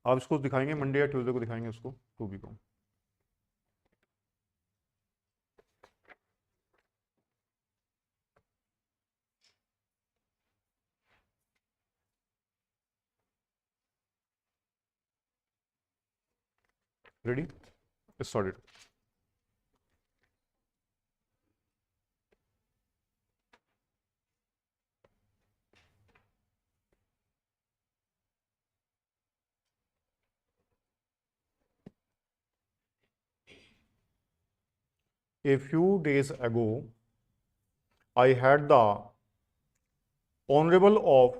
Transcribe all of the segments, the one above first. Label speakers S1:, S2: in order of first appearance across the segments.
S1: आप इसको दिखाएंगे मंडे या ट्यूसडे को दिखाएंगे उसको 2B को। Ready? Let's start it. A few days ago, I had the honorable of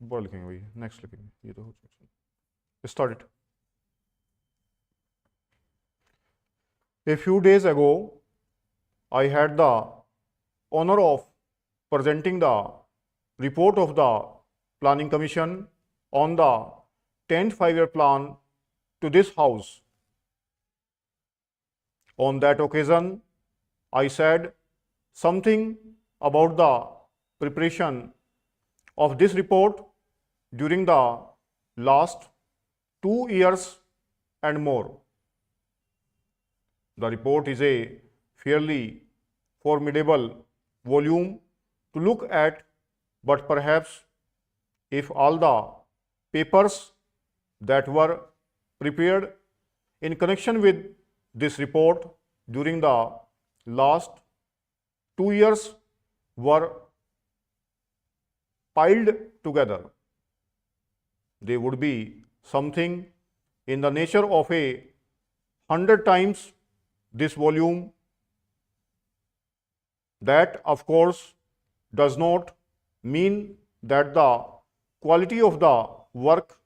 S1: what लिखेंगे भाई, नेक्स्ट लिखेंगे, ये तो start it. A few days ago, I had the honor of presenting the report of the Planning Commission on the 10th 5-year plan to this House. On that occasion, I said something about the preparation of this report during the last 2 years and more. The report is a fairly formidable volume to look at, but perhaps if all the papers that were prepared in connection with this report during the last 2 years were piled together, they would be something in the nature of 100 times this volume. That, of course, does not mean that the quality of the work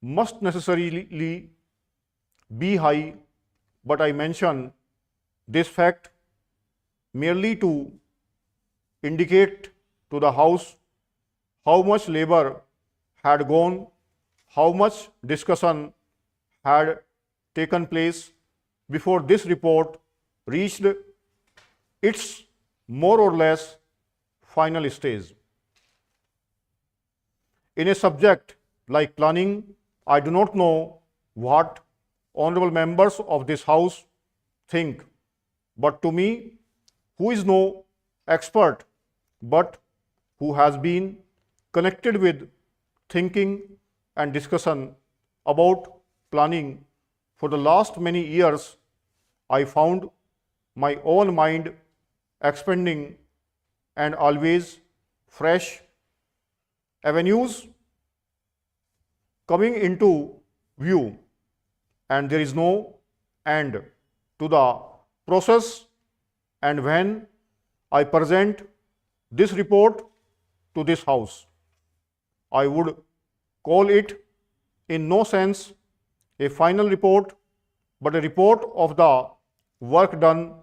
S1: must necessarily be high, but I mention this fact merely to indicate to the House how much labor had gone, how much discussion had taken place before this report reached its more or less final stage. In a subject like planning, I do not know what honorable members of this House think, but to me, who is no expert but who has been connected with thinking and discussion about planning for the last many years, I found my own mind expanding and always fresh avenues coming into view, and there is no end to the process. And when I present this report to this House, I would call it in no sense a final report, but a report of the work done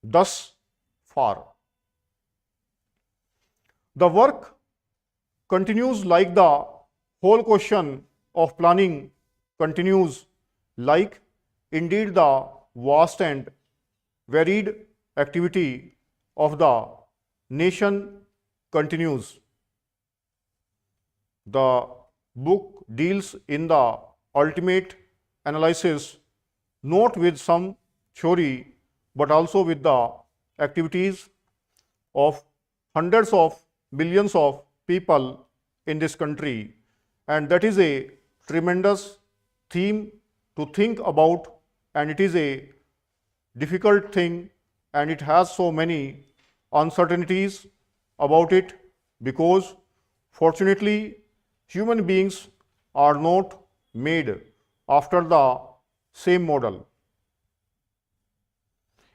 S1: thus far. The work continues like the whole question of planning continues, like indeed the vast and varied activity of the nation continues. The book deals in the ultimate analysis not with some theory but also with the activities of hundreds of millions of people in this country, and that is a tremendous theme to think about, and it is a difficult thing, and it has so many uncertainties about it, because fortunately human beings are not made after the same model.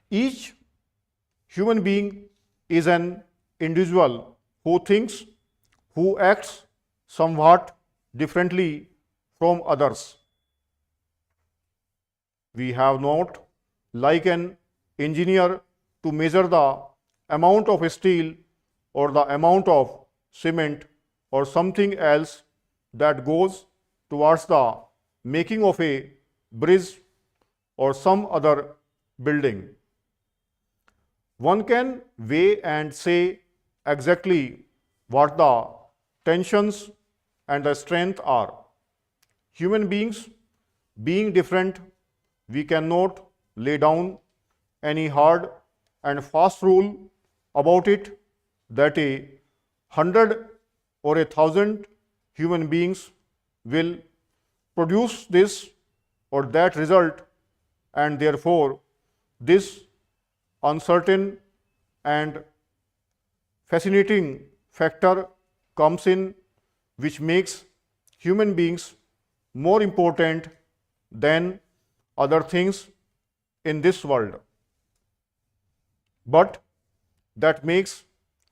S1: Each human being is an individual who thinks, who acts somewhat differently from others. We have not, like an engineer, to measure the amount of steel or the amount of cement or something else that goes towards the making of a bridge or some other building. One can weigh and say exactly what the tensions and the strength are human beings being different, we cannot lay down any hard and fast rule about it that a hundred or a thousand human beings will produce this or that result, and therefore this uncertain and fascinating factor comes in, which makes human beings more important than other things in this world. But that makes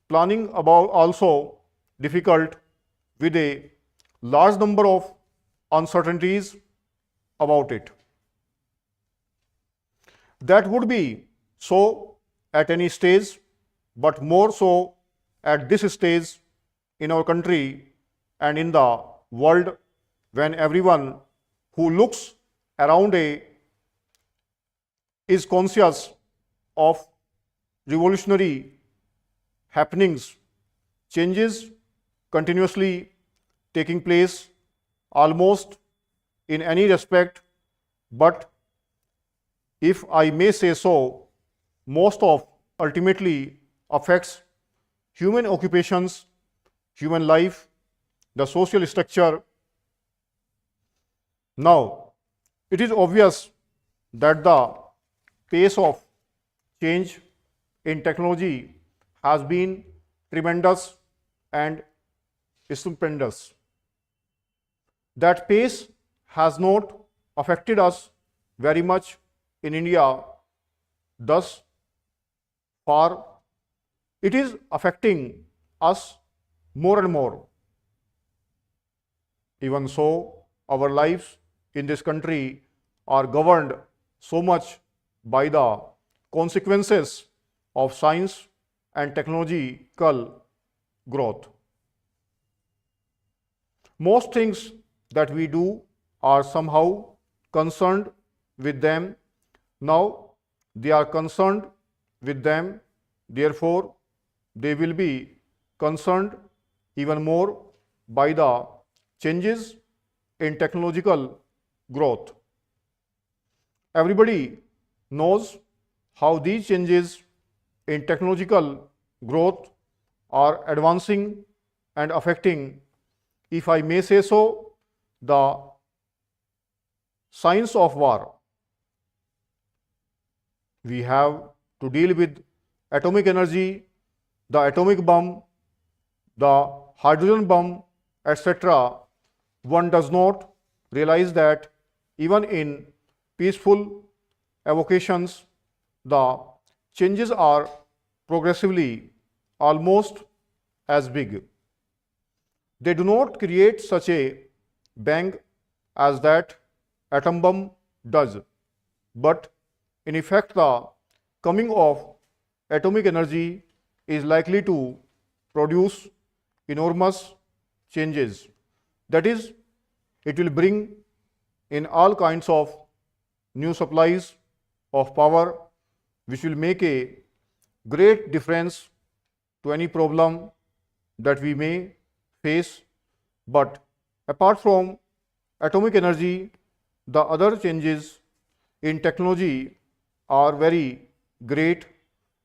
S1: planning about also difficult with a large number of uncertainties about it. That would be so at any stage, but more so at this stage in our country and in the world, when everyone who looks around is conscious of revolutionary happenings, changes continuously taking place almost in any respect, but if I may say so, most of ultimately affects human occupations, human life, the social structure. Now, it is obvious that the pace of change in technology has been tremendous and stupendous. That pace has not affected us very much in India thus far. It is affecting us more and more. Even so, our lives in this country are governed so much by the consequences of science and technological growth. Most things that we do are somehow concerned with them. Now they are concerned with them, therefore they will be concerned even more by the changes in technological growth. Everybody knows how these changes in technological growth are advancing and affecting, if I may say so, the science of war. We have to deal with atomic energy, the atomic bomb, the hydrogen bomb, etc. One does not realize that even in peaceful avocations, the changes are progressively almost as big. They do not create such a bang as that atom bomb does, but in effect the coming of atomic energy is likely to produce enormous changes. That is, it will bring in all kinds of new supplies of power, which will make a great difference to any problem that we may face. But apart from atomic energy, the other changes in technology are very great,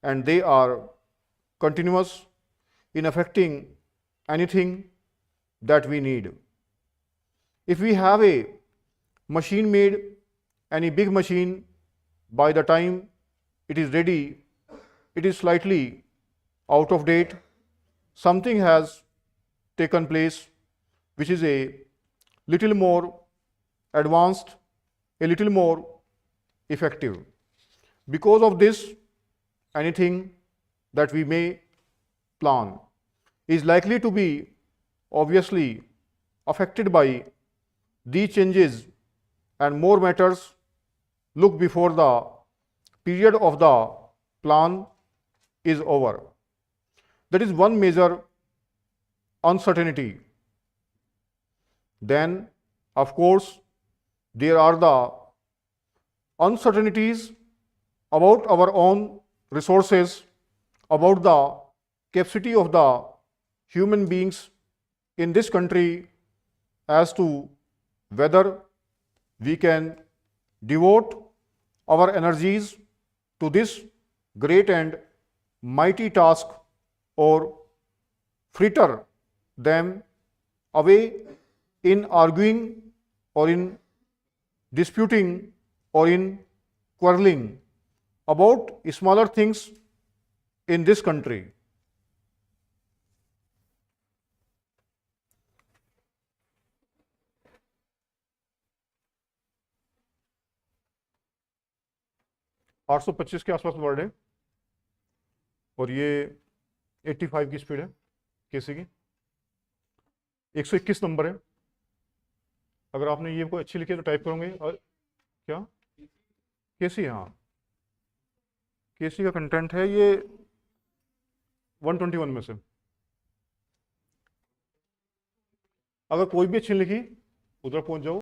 S1: and they are continuous in affecting anything that we need. If we have a machine made, any big machine, by the time it is ready, it is slightly out of date. Something has taken place which is a little more advanced, a little more effective. Because of this, anything that we may plan is likely to be obviously affected by these changes, and more matters look before the period of the plan is over. That is one major uncertainty. Then, of course, there are the uncertainties about our own resources, about the capacity of the human beings in this country as to whether we can devote our energies to this great and mighty task or fritter them away in arguing or in disputing or in quarreling about smaller things in this country. $825 के आसपास word है और ये 85 की speed है केसी की। 121 number है। अगर आपने ये कोई अच्छी लिखी है तो टाइप करोगे। और क्या केसी, हाँ केसी का कंटेंट है ये 121 में से। अगर कोई भी अच्छी लिखी उधर पहुंच जाओ।